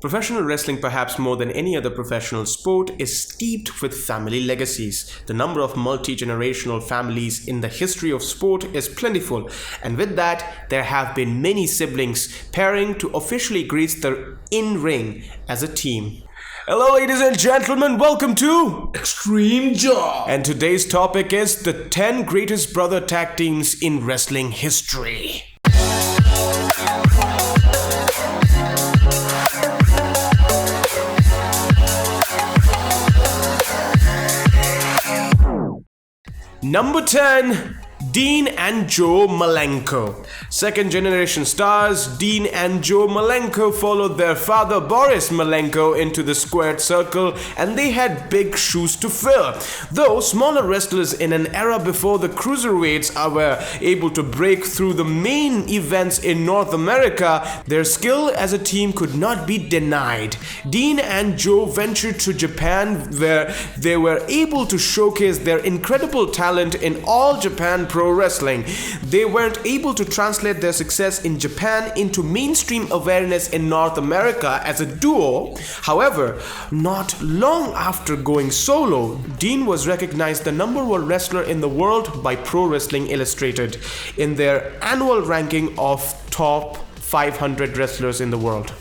Professional wrestling, perhaps more than any other professional sport, is steeped with family legacies. The number of multi-generational families in the history of sport is plentiful, and with that, there have been many siblings pairing to officially grace the in-ring as a team. Hello ladies and gentlemen, welcome to Extreme Job. And today's topic is the 10 greatest brother tag teams in wrestling history. Number 10. Dean and Joe Malenko. Second generation stars Dean and Joe Malenko followed their father Boris Malenko into the squared circle, and they had big shoes to fill. Though smaller wrestlers in an era before the cruiserweights were able to break through the main events in North America, their skill as a team could not be denied. Dean and Joe ventured to Japan, where they were able to showcase their incredible talent in All Japan Pro Wrestling. They weren't able to translate their success in Japan into mainstream awareness in North America as a duo. However, not long after going solo, Dean was recognized the #1 wrestler in the world by Pro Wrestling Illustrated in their annual ranking of top 500 wrestlers in the world.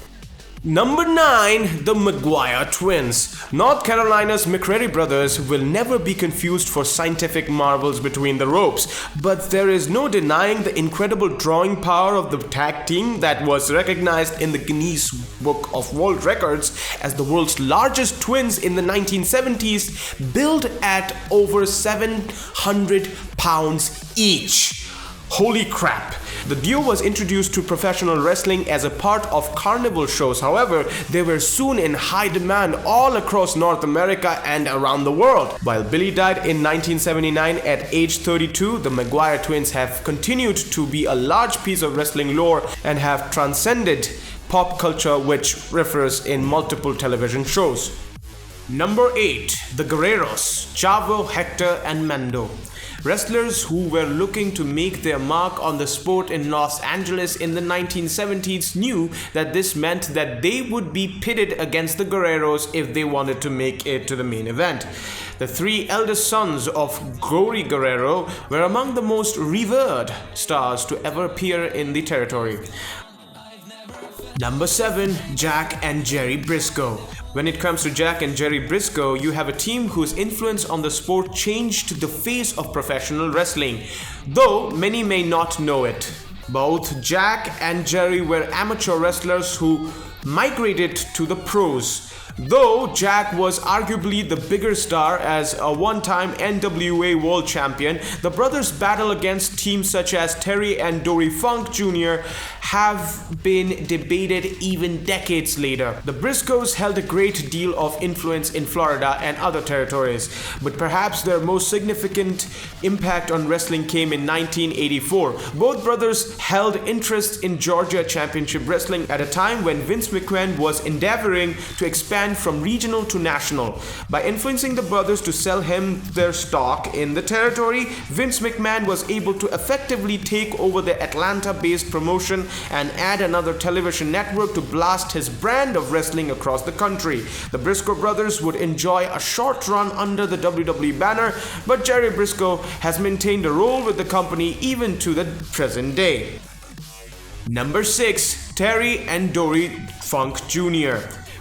Number 9. The McGuire Twins. North Carolina's McCreary brothers will never be confused for scientific marvels between the ropes, but there is no denying the incredible drawing power of the tag team that was recognized in the Guinness Book of World Records as the world's largest twins in the 1970s, billed at over 700 pounds each. Holy crap! The duo was introduced to professional wrestling as a part of carnival shows. However, they were soon in high demand all across North America and around the world. While Billy died in 1979 at age 32, the McGuire Twins have continued to be a large piece of wrestling lore and have transcended pop culture, which refers in multiple television shows. Number 8. The Guerreros. Chavo, Hector, and Mando. Wrestlers who were looking to make their mark on the sport in Los Angeles in the 1970s knew that this meant that they would be pitted against the Guerreros if they wanted to make it to the main event. The 3 eldest sons of Gory Guerrero were among the most revered stars to ever appear in the territory. Number 7. Jack and Jerry Brisca. When it comes to Jack and Jerry Brisca, you have a team whose influence on the sport changed the face of professional wrestling, though many may not know it. Both Jack and Jerry were amateur wrestlers who migrated to the pros. Though Jack was arguably the bigger star as a one-time NWA World Champion, the brothers' battle against teams such as Terry and Dory Funk Jr. have been debated even decades later. The Briscoes held a great deal of influence in Florida and other territories, but perhaps their most significant impact on wrestling came in 1984. Both brothers held interest in Georgia Championship Wrestling at a time when Vince McMahon was endeavoring to expand from regional to national. By influencing the brothers to sell him their stock in the territory, Vince McMahon was able to effectively take over the Atlanta-based promotion and add another television network to blast his brand of wrestling across the country. The Briscoe brothers would enjoy a short run under the WWE banner, but Jerry Brisca has maintained a role with the company even to the present day. Number 6. Terry and Dory Funk Jr.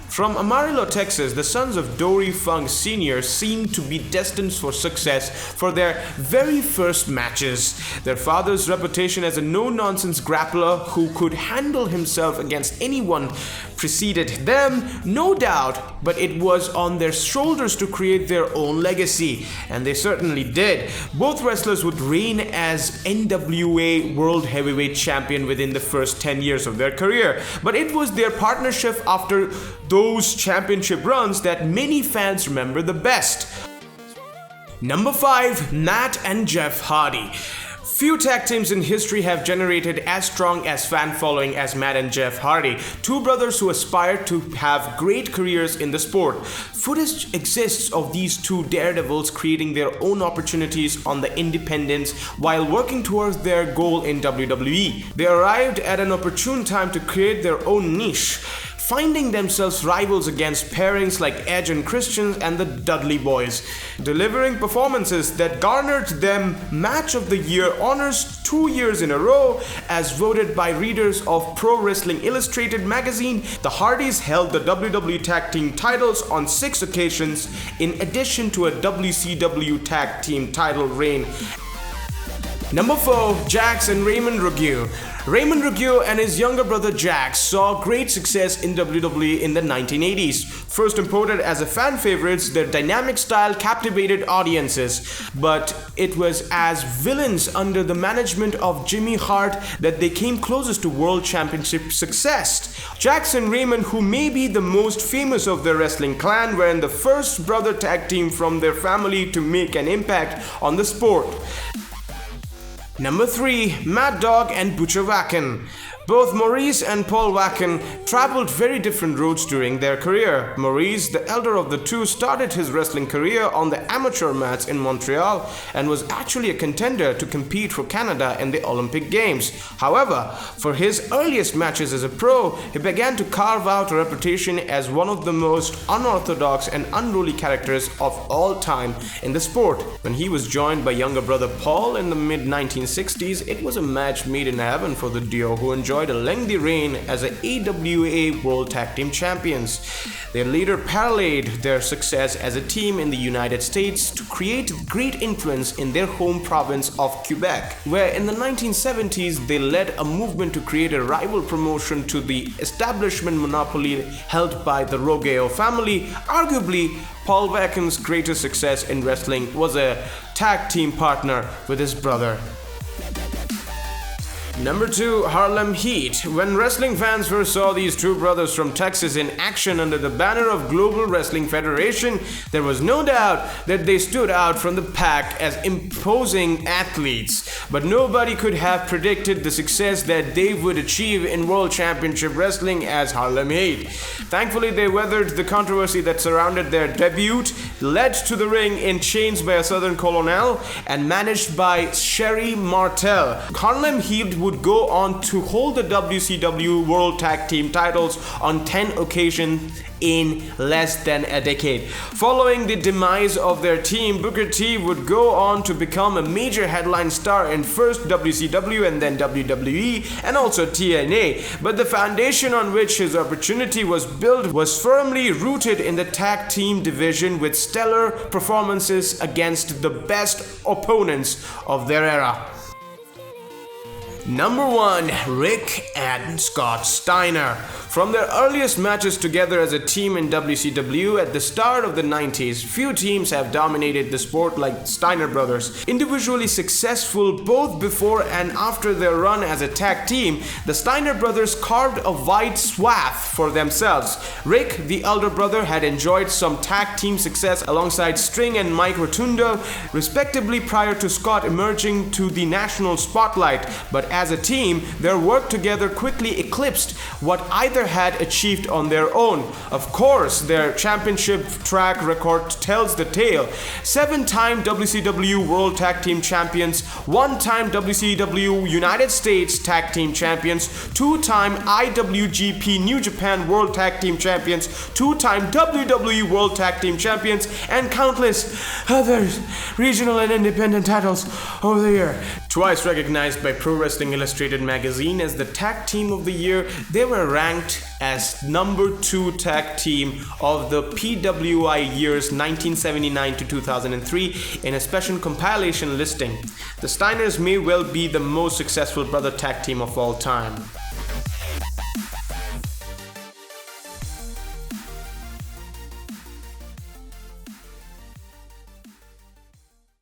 From Amarillo, Texas, the sons of Dory Funk Sr. seemed to be destined for success for their very first matches. Their father's reputation as a no-nonsense grappler who could handle himself against anyone preceded them, no doubt, but it was on their shoulders to create their own legacy, and they certainly did. Both wrestlers would reign as NWA World Heavyweight Champion within the first 10 years of their career, but it was their partnership after those championship runs that many fans remember the best. Number 5. Matt and Jeff Hardy. Few tag teams in history have generated as strong as fan following as Matt and Jeff Hardy, two brothers who aspired to have great careers in the sport. Footage exists of these two daredevils creating their own opportunities on the independents while working towards their goal in WWE. They arrived at an opportune time to create their own niche. finding themselves rivals against pairings like Edge and Christian and the Dudley Boys, delivering performances that garnered them Match of the Year honors 2 years in a row. As voted by readers of Pro Wrestling Illustrated magazine, the Hardys held the WWE Tag Team titles on 6 occasions, in addition to a WCW Tag Team title reign. Number 4. Jax and Raymond Rougeau. Raymond Rougeau and his younger brother Jax saw great success in WWE in the 1980s. First imported as a fan favorites, their dynamic style captivated audiences, but it was as villains under the management of Jimmy Hart that they came closest to World Championship success. Jax and Raymond, who may be the most famous of their wrestling clan, were in the first brother tag team from their family to make an impact on the sport. Number 3. Mad Dog and Butcher Vachon. Both Maurice and Paul Vachon traveled very different roads during their career. Maurice, the elder of the two, started his wrestling career on the amateur mats in Montreal and was actually a contender to compete for Canada in the Olympic Games. However, for his earliest matches as a pro, he began to carve out a reputation as one of the most unorthodox and unruly characters of all time in the sport. When he was joined by younger brother Paul in the mid-1960s, it was a match made in heaven for the duo, who enjoyed a lengthy reign as the AWA World Tag Team Champions. They later parlayed their success as a team in the United States to create great influence in their home province of Quebec, where in the 1970s they led a movement to create a rival promotion to the establishment monopoly held by the Rougeau family. Arguably, Paul Vachon's greatest success in wrestling was a tag team partner with his brother. Number 2. Harlem Heat. When wrestling fans first saw these two brothers from Texas in action under the banner of Global Wrestling Federation, there was no doubt that they stood out from the pack as imposing athletes. But nobody could have predicted the success that they would achieve in World Championship Wrestling as Harlem Heat. Thankfully, they weathered the controversy that surrounded their debut, led to the ring in chains by a Southern Colonel, and managed by Sherry Martel. Harlem Heat would go on to hold the WCW World Tag Team titles on 10 occasions in less than a decade. Following the demise of their team, Booker T would go on to become a major headline star in first WCW and then WWE and also TNA, but the foundation on which his opportunity was built was firmly rooted in the tag team division, with stellar performances against the best opponents of their era. Number 1. Rick and Scott Steiner. From their earliest matches together as a team in WCW at the start of the 90s, few teams have dominated the sport like Steiner brothers. Individually successful both before and after their run as a tag team, the Steiner brothers carved a wide swath for themselves. Rick, the elder brother, had enjoyed some tag team success alongside Sting and Mike Rotundo, respectively, prior to Scott emerging to the national spotlight, but as a team, their work together quickly eclipsed what either had achieved on their own. Of course, their championship track record tells the tale. 7-time WCW World Tag Team Champions, 1-time WCW United States Tag Team Champions, 2-time IWGP New Japan World Tag Team Champions, 2-time WWE World Tag Team Champions, and countless others regional and independent titles over the year. Twice recognized by Pro Wrestling Illustrated magazine as the Tag Team of the Year, they were ranked as number 2 tag team of the PWI years 1979 to 2003 in a special compilation listing. The Steiners may well be the most successful brother tag team of all time.